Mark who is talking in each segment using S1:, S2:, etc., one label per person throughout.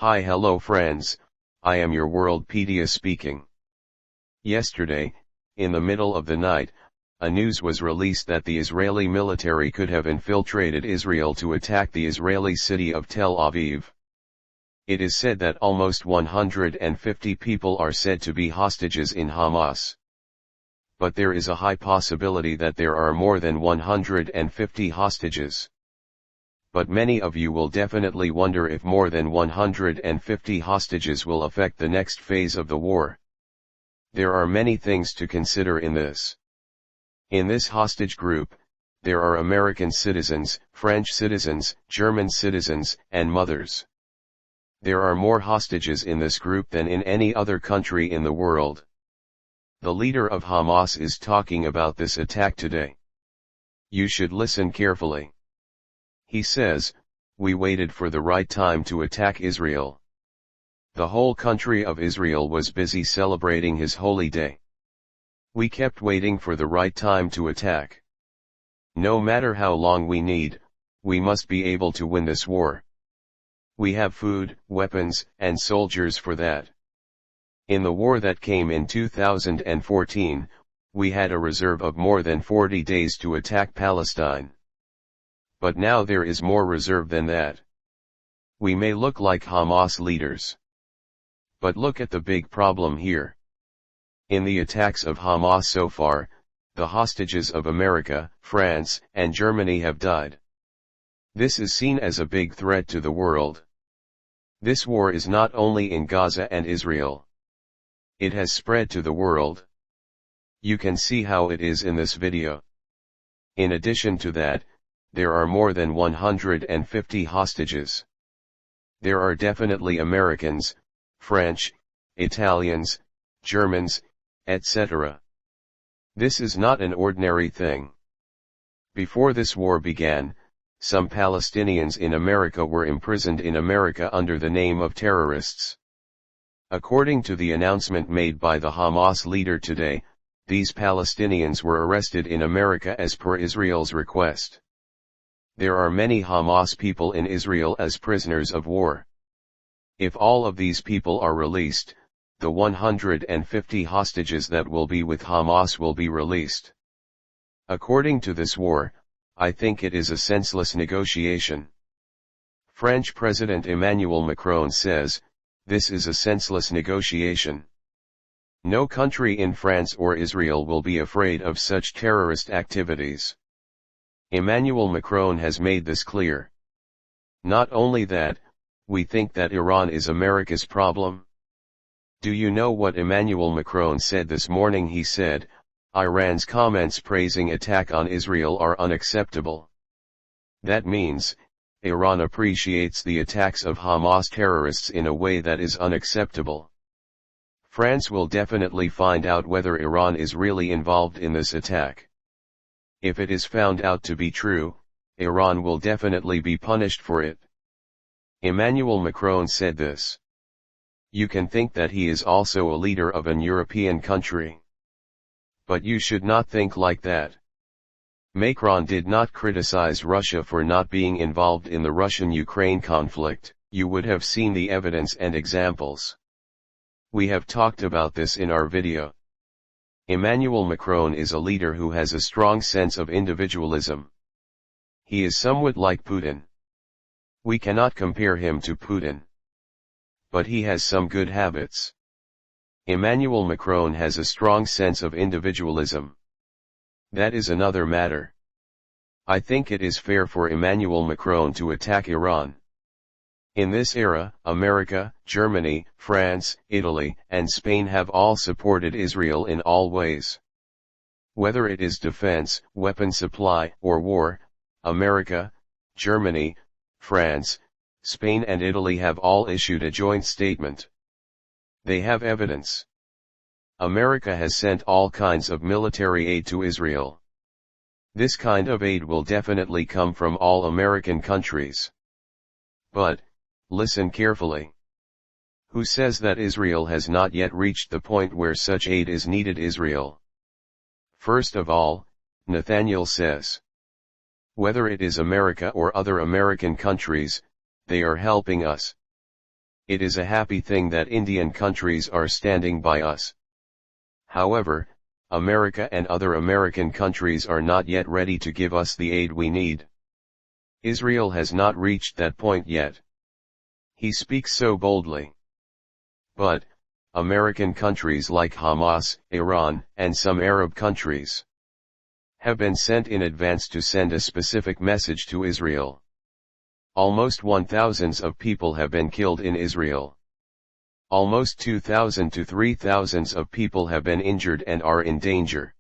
S1: Hello friends, I am your Worldpedia speaking. Yesterday, in the middle of the night, a news was released that the Israeli military could have infiltrated Israel to attack the Israeli city of Tel Aviv. It is said that almost 150 people are said to be hostages in Hamas. But there is a high possibility that there are more than 150 hostages. But many of you will definitely wonder if more than 150 hostages will affect the next phase of the war. There are many things to consider in this. In this hostage group, there are American citizens, French citizens, German citizens, and mothers. There are more hostages in this group than in any other country in the world. The leader of Hamas is talking about this attack today. You should listen carefully. He says, "We waited for the right time to attack Israel." The whole country of Israel was busy celebrating his holy day. We kept waiting for the right time to attack. No matter how long we need, we must be able to win this war. We have food, weapons, and soldiers for that. In the war that came in 2014, we had a reserve of more than 40 days to attack Palestine. But now there is more reserve than that. We may look like Hamas leaders. But look at the big problem here. In the attacks of Hamas so far, the hostages of America, France, and Germany have died. This is seen as a big threat to the world. This war is not only in Gaza and Israel. It has spread to the world. You can see how it is in this video. In addition to that, there are more than 150 hostages. There are definitely Americans, French, Italians, Germans, etc. This is not an ordinary thing. Before this war began, some Palestinians in America were imprisoned in America under the name of terrorists. According to the announcement made by the Hamas leader today, these Palestinians were arrested in America as per Israel's request. There are many Hamas people in Israel as prisoners of war. If all of these people are released, the 150 hostages that will be with Hamas will be released. According to this war, I think it is a senseless negotiation. French President Emmanuel Macron says, "This is a senseless negotiation." No country in France or Israel will be afraid of such terrorist activities. Emmanuel Macron has made this clear. Not only that, we think that Iran is America's problem. Do you know what Emmanuel Macron said this morning? He said, "Iran's comments praising attack on Israel are unacceptable." That means, Iran appreciates the attacks of Hamas terrorists in a way that is unacceptable. France will definitely find out whether Iran is really involved in this attack. If it is found out to be true, Iran will definitely be punished for it. Emmanuel Macron said this. You can think that he is also a leader of an European country. But you should not think like that. Macron did not criticize Russia for not being involved in the Russian-Ukraine conflict. You would have seen the evidence and examples. We have talked about this in our video. Emmanuel Macron is a leader who has a strong sense of individualism. He is somewhat like Putin. We cannot compare him to Putin. But he has some good habits. Emmanuel Macron has a strong sense of individualism. That is another matter. I think it is fair for Emmanuel Macron to attack Iran. In this era, America, Germany, France, Italy, and Spain have all supported Israel in all ways. Whether it is defense, weapon supply, or war, America, Germany, France, Spain and Italy have all issued a joint statement. They have evidence. America has sent all kinds of military aid to Israel. This kind of aid will definitely come from all American countries. But, listen carefully. Who says that Israel has not yet reached the point where such aid is needed? Israel. First of all, Nathaniel says. Whether it is America or other American countries, they are helping us. It is a happy thing that Indian countries are standing by us. However, America and other American countries are not yet ready to give us the aid we need. Israel has not reached that point yet. He speaks so boldly. But, American countries like Hamas, Iran, and some Arab countries have been sent in advance to send a specific message to Israel. Almost 1,000 of people have been killed in Israel. Almost 2,000 to 3,000 of people have been injured and are in danger.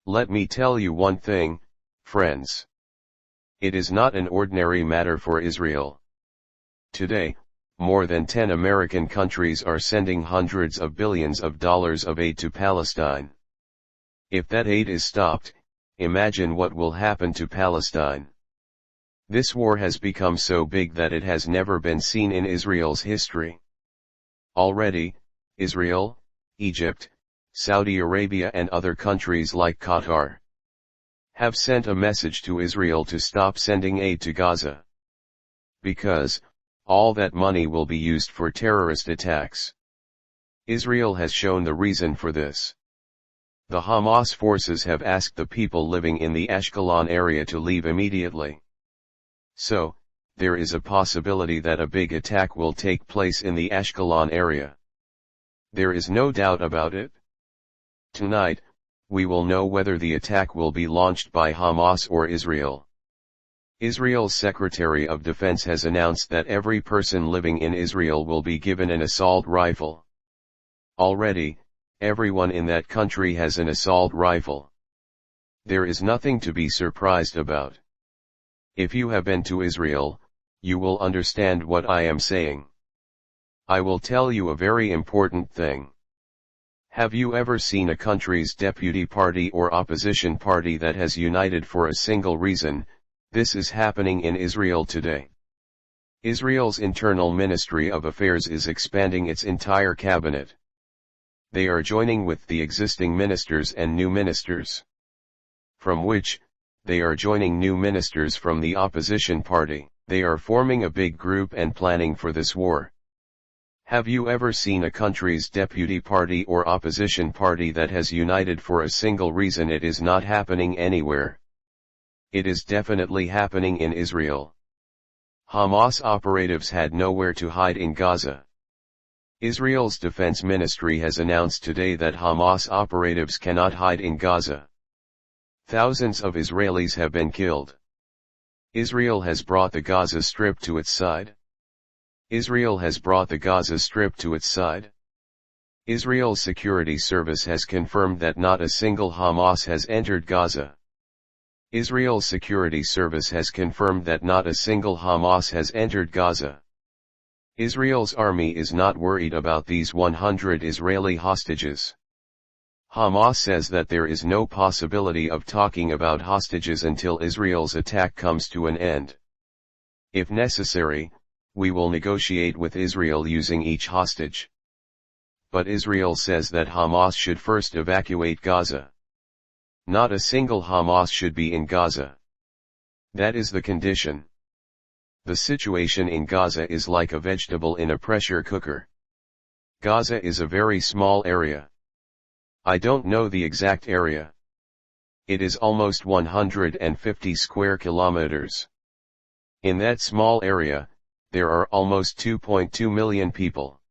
S1: Let me tell you one thing, friends. It is not an ordinary matter for Israel. Today, more than 10 American countries are sending hundreds of billions of dollars of aid to Palestine. If that aid is stopped, imagine what will happen to Palestine. This war has become so big that it has never been seen in Israel's history. Already, Israel, Egypt, Saudi Arabia and other countries like Qatar have sent a message to Israel to stop sending aid to Gaza. Because, all that money will be used for terrorist attacks. Israel has shown the reason for this. The Hamas forces have asked the people living in the Ashkelon area to leave immediately. So, there is a possibility that a big attack will take place in the Ashkelon area. There is no doubt about it. Tonight, we will know whether the attack will be launched by Hamas or Israel. Israel's Secretary of Defense has announced that every person living in Israel will be given an assault rifle. Already, everyone in that country has an assault rifle. There is nothing to be surprised about. If you have been to Israel, you will understand what I am saying. I will tell you a very important thing. Have you ever seen a country's deputy party or opposition party that has united for a single reason? This is happening in Israel today. Israel's Internal Ministry of Affairs is expanding its entire cabinet. They are joining with the existing ministers and new ministers. From which, they are joining new ministers from the opposition party. They are forming a big group and planning for this war. Have you ever seen a country's deputy party or opposition party that has united for a single reason? It is not happening anywhere. It is definitely happening in Israel. Hamas operatives had nowhere to hide in Gaza. Israel's defense ministry has announced today that Hamas operatives cannot hide in Gaza. Thousands of Israelis have been killed. Israel has brought the Gaza Strip to its side. Israel has brought the Gaza Strip to its side. Israel's security service has confirmed that not a single Hamas has entered Gaza. Israel's security service has confirmed that not a single Hamas has entered Gaza. Israel's army is not worried about these 100 Israeli hostages. Hamas says that there is no possibility of talking about hostages until Israel's attack comes to an end. If necessary, we will negotiate with Israel using each hostage. But Israel says that Hamas should first evacuate Gaza. Not a single Hamas should be in Gaza. That is the condition. The situation in Gaza is like a vegetable in a pressure cooker. Gaza is a very small area. I don't know the exact area. It is almost 150 square kilometers. In that small area, there are almost 2.2 million people.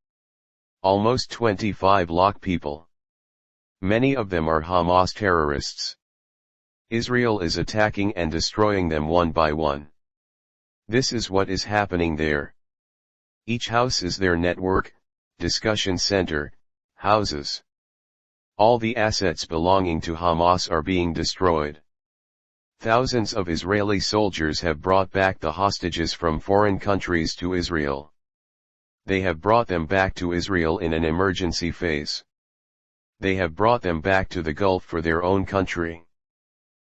S1: Almost 25 lakh people. Many of them are Hamas terrorists. Israel is attacking and destroying them one by one. This is what is happening there. Each house is their network, discussion center, houses. All the assets belonging to Hamas are being destroyed. Thousands of Israeli soldiers have brought back the hostages from foreign countries to Israel. They have brought them back to Israel in an emergency phase. They have brought them back to the Gulf for their own country.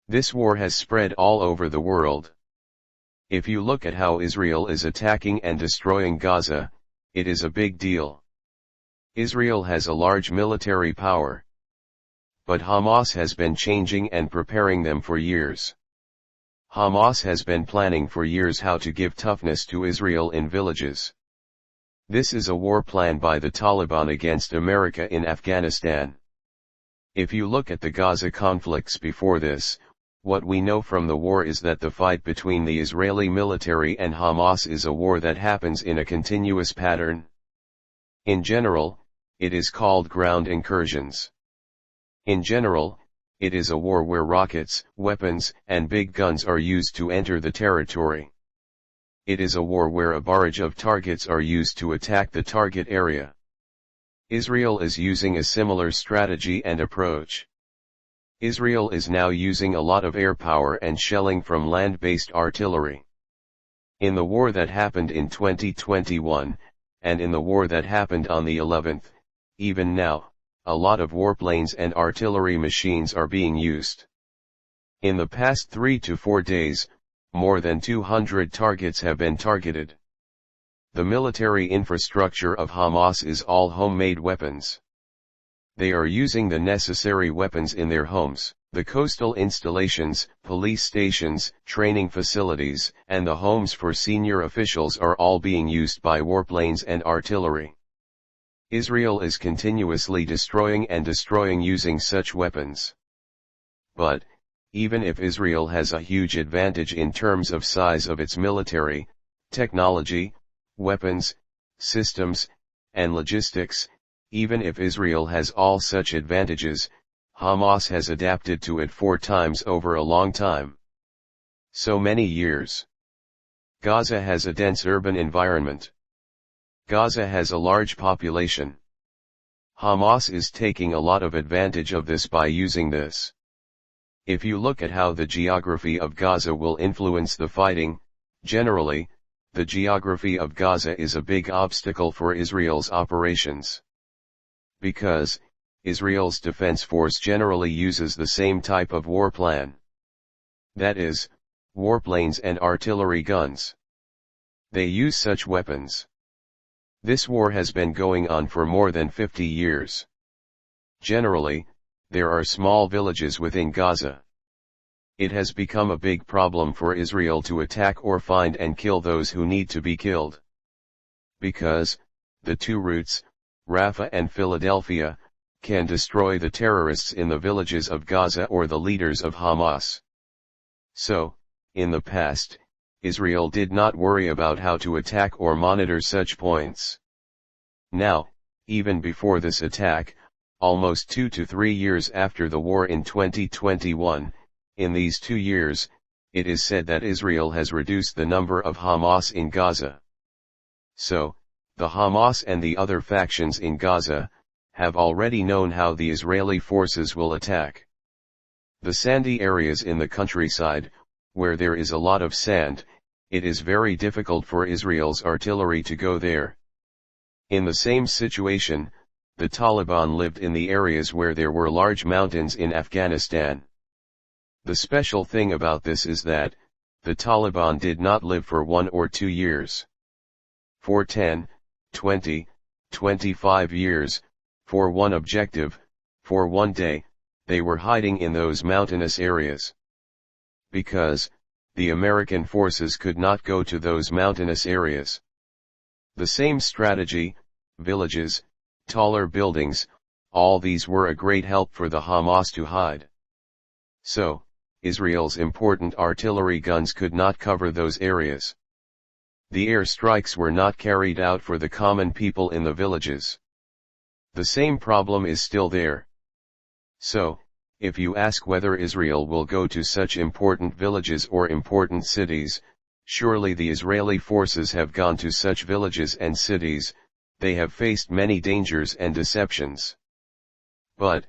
S1: This war has spread all over the world. If you look at how Israel is attacking and destroying Gaza, it is a big deal. Israel has a large military power. But Hamas has been changing and preparing them for years. Hamas has been planning for years how to give toughness to Israel in villages. This is a war plan by the Taliban against America in Afghanistan. If you look at the Gaza conflicts before this, what we know from the war is that the fight between the Israeli military and Hamas is a war that happens in a continuous pattern. In general, it is called ground incursions. In general, it is a war where rockets, weapons, and big guns are used to enter the territory. It is a war where a barrage of targets are used to attack the target area. Israel is using a similar strategy and approach. Israel is now using a lot of air power and shelling from land-based artillery. In the war that happened in 2021, and in the war that happened on the 11th, even now, a lot of warplanes and artillery machines are being used. In the past 3 to 4 days, more than 200 targets have been targeted. The military infrastructure of Hamas is all homemade weapons. They are using the necessary weapons in their homes. The coastal installations, police stations, training facilities, and the homes for senior officials are all being used by warplanes and artillery. Israel is continuously destroying using such weapons. But, even if Israel has a huge advantage in terms of size of its military, technology, weapons, systems, and logistics, even if Israel has all such advantages, Hamas has adapted to it 4 times over a long time. So many years. Gaza has a dense urban environment. Gaza has a large population. Hamas is taking a lot of advantage of this by using this. If you look at how the geography of Gaza will influence the fighting, generally, the geography of Gaza is a big obstacle for Israel's operations. Because, Israel's defense force generally uses the same type of war plan. That is, warplanes and artillery guns. They use such weapons. This war has been going on for more than 50 years. Generally, there are small villages within Gaza. It has become a big problem for Israel to attack or find and kill those who need to be killed. Because, the 2 routes, Rafah and Philadelphia, can destroy the terrorists in the villages of Gaza or the leaders of Hamas. So, in the past, Israel did not worry about how to attack or monitor such points. Now, even before this attack, almost 2 to 3 years after the war in 2021, in these 2 years, it is said that Israel has reduced the number of Hamas in Gaza. So, the Hamas and the other factions in Gaza have already known how the Israeli forces will attack. The sandy areas in the countryside, where there is a lot of sand, it is very difficult for Israel's artillery to go there. In the same situation, the Taliban lived in the areas where there were large mountains in Afghanistan. The special thing about this is that, the Taliban did not live for 1 or 2 years. For 10, 20, 25 years, for one objective, for one day, they were hiding in those mountainous areas. Because, the American forces could not go to those mountainous areas. The same strategy, villages, taller buildings, all these were a great help for the Hamas to hide. So, Israel's important artillery guns could not cover those areas. The airstrikes were not carried out for the common people in the villages. The same problem is still there. So, if you ask whether Israel will go to such important villages or important cities, surely the Israeli forces have gone to such villages and cities. They have faced many dangers and deceptions. But,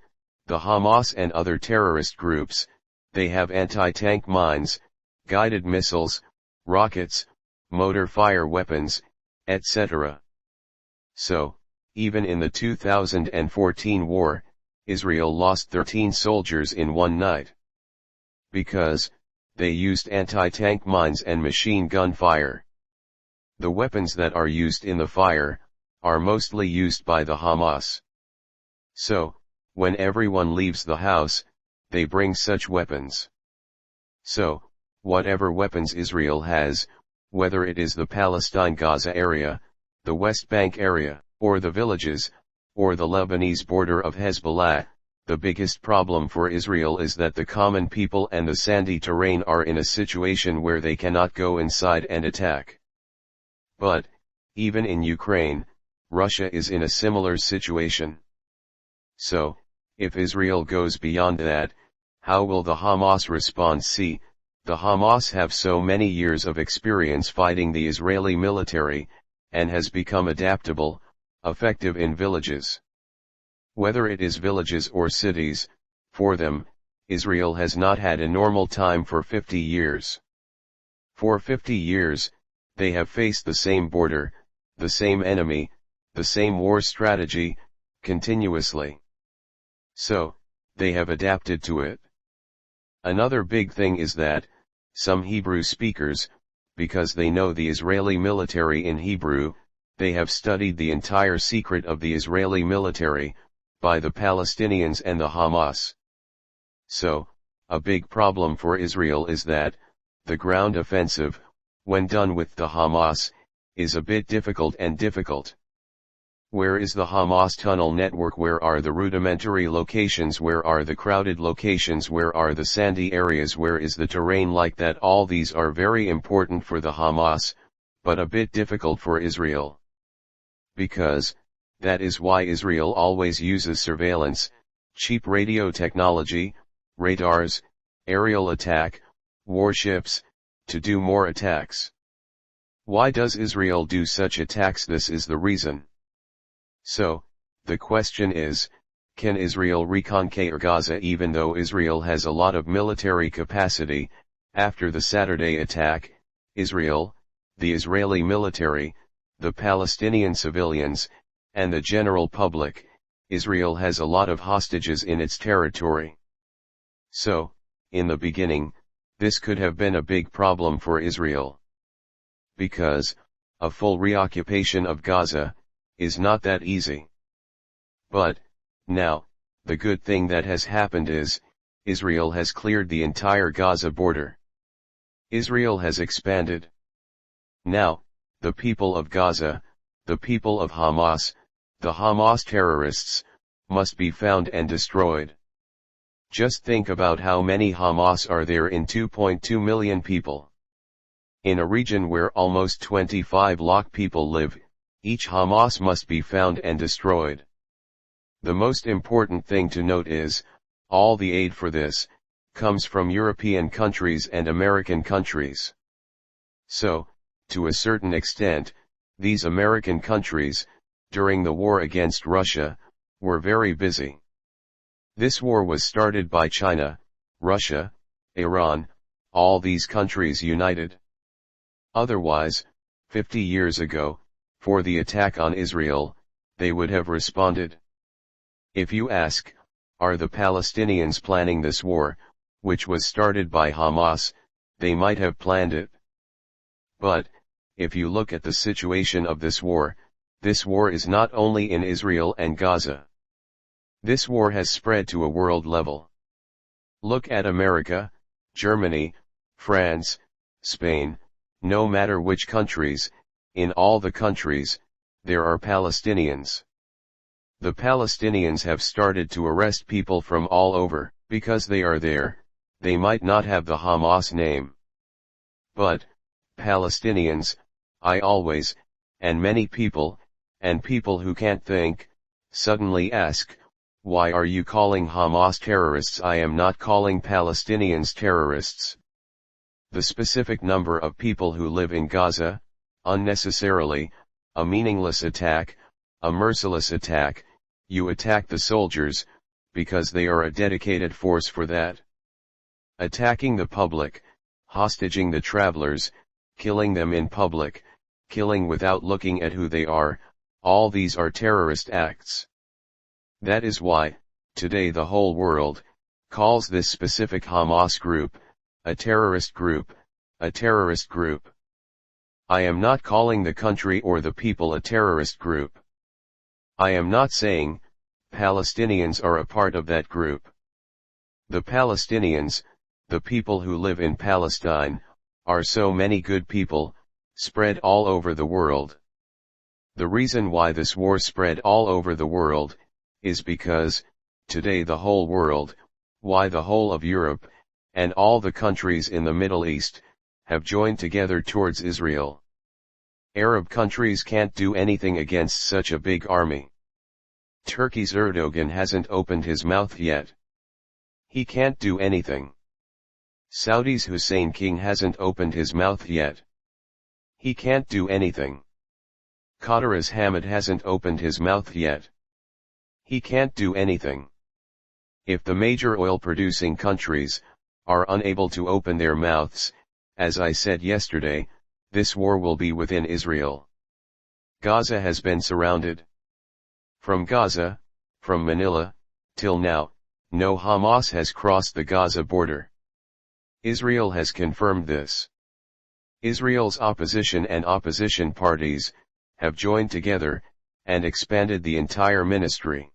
S1: the Hamas and other terrorist groups, they have anti-tank mines, guided missiles, rockets, motor fire weapons, etc. So, even in the 2014 war, Israel lost 13 soldiers in one night. Because, they used anti-tank mines and machine gun fire. The weapons that are used in the fire, are mostly used by the Hamas. So, when everyone leaves the house, they bring such weapons. So, whatever weapons Israel has, whether it is the Palestine-Gaza area, the West Bank area, or the villages, or the Lebanese border of Hezbollah. The biggest problem for Israel is that the common people and the sandy terrain are in a situation where they cannot go inside and attack. But, even in Ukraine, Russia is in a similar situation. So, if Israel goes beyond that, how will the Hamas respond? See, the Hamas have so many years of experience fighting the Israeli military, and has become adaptable, effective in villages. Whether it is villages or cities, for them, Israel has not had a normal time for 50 years. For 50 years, they have faced the same border, the same enemy, the same war strategy, continuously. So, they have adapted to it. Another big thing is that, some Hebrew speakers, because they know the Israeli military in Hebrew, they have studied the entire secret of the Israeli military, by the Palestinians and the Hamas. So, a big problem for Israel is that, the ground offensive, when done with the Hamas, is a bit difficult. Where is the Hamas tunnel network? Where are the rudimentary locations? Where are the crowded locations? Where are the sandy areas? Where is the terrain like that? All these are very important for the Hamas, but a bit difficult for Israel. Because, that is why Israel always uses surveillance, cheap radio technology, radars, aerial attack, warships, to do more attacks. Why does Israel do such attacks? This is the reason. So, the question is, can Israel reconquer Gaza? Even though Israel has a lot of military capacity, after the Saturday attack, Israel, the Israeli military, the Palestinian civilians, and the general public, Israel has a lot of hostages in its territory. So, in the beginning, this could have been a big problem for Israel. Because, a full reoccupation of Gaza, is not that easy. But, now, the good thing that has happened is, Israel has cleared the entire Gaza border. Israel has expanded. Now, the people of Gaza, the people of Hamas, the Hamas terrorists, must be found and destroyed. Just think about how many Hamas are there in 2.2 million people. In a region where almost 25 lakh people live, each Hamas must be found and destroyed. The most important thing to note is, all the aid for this, comes from European countries and American countries. So, to a certain extent, these American countries, during the war against Russia, were very busy. This war was started by China, Russia, Iran, all these countries united. Otherwise, 50 years ago, for the attack on Israel, they would have responded. If you ask, are the Palestinians planning this war, which was started by Hamas, they might have planned it. But, if you look at the situation of this war is not only in Israel and Gaza. This war has spread to a world level. Look at America, Germany, France, Spain, no matter which countries, in all the countries, there are Palestinians. The Palestinians have started to arrest people from all over, because they are there, they might not have the Hamas name. But, Palestinians, I always, and many people, and people who can't think, suddenly ask, why are you calling Hamas terrorists? I am not calling Palestinians terrorists. The specific number of people who live in Gaza, unnecessarily, a meaningless attack, a merciless attack, you attack the soldiers, because they are a dedicated force for that. Attacking the public, hostaging the travelers, killing them in public, killing without looking at who they are, all these are terrorist acts. That is why, today the whole world, calls this specific Hamas group, a terrorist group, a terrorist group. I am not calling the country or the people a terrorist group. I am not saying, Palestinians are a part of that group. The Palestinians, the people who live in Palestine, are so many good people, spread all over the world. The reason why this war spread all over the world, is because, today the whole world, why the whole of Europe, and all the countries in the Middle East, have joined together towards Israel. Arab countries can't do anything against such a big army. Turkey's Erdogan hasn't opened his mouth yet. He can't do anything. Saudi's Hussein King hasn't opened his mouth yet. He can't do anything. Qatar's Hamad hasn't opened his mouth yet. He can't do anything. If the major oil-producing countries are unable to open their mouths, as I said yesterday, this war will be within Israel. Gaza has been surrounded. From Gaza, from Manila, till now, no Hamas has crossed the Gaza border. Israel has confirmed this. Israel's opposition and opposition parties have joined together and expanded the entire ministry.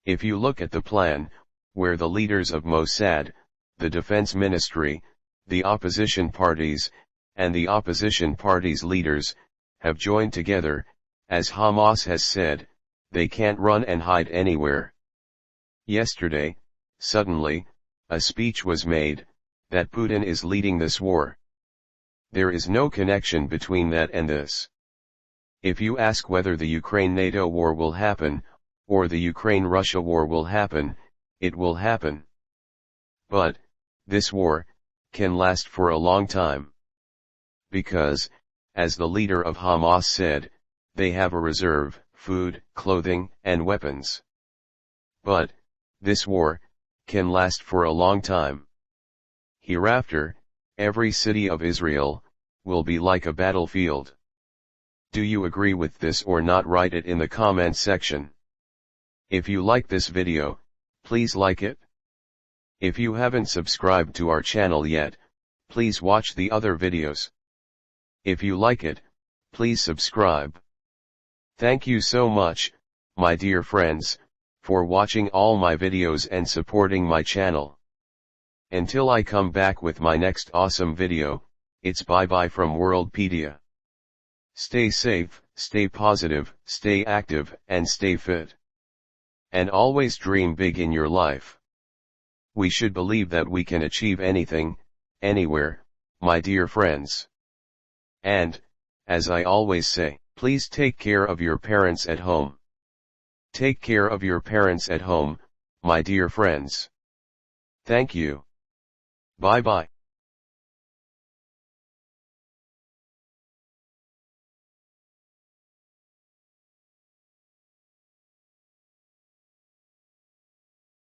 S1: If you look at the plan, where the leaders of Mossad, the defense ministry, the opposition parties, and the opposition parties' leaders, have joined together, as Hamas has said, they can't run and hide anywhere. Yesterday, suddenly, a speech was made, that Putin is leading this war. There is no connection between that and this. If you ask whether the Ukraine-NATO war will happen, or the Ukraine-Russia war will happen, it will happen. But, this war can last for a long time. Because, as the leader of Hamas said, they have a reserve, food, clothing, and weapons. But, this war can last for a long time. Hereafter, every city of Israel will be like a battlefield. Do you agree with this or not? Write it in the comment section. If you like this video, please like it. If you haven't subscribed to our channel yet, please watch the other videos. If you like it, please subscribe. Thank you so much, my dear friends, for watching all my videos and supporting my channel. Until I come back with my next awesome video, it's bye-bye from Worldpedia. Stay safe, stay positive, stay active, and stay fit. And always dream big in your life. We should believe that we can achieve anything, anywhere, my dear friends. And, as I always say, please take care of your parents at home. Take care of your parents at home, my dear friends. Thank you. Bye-bye.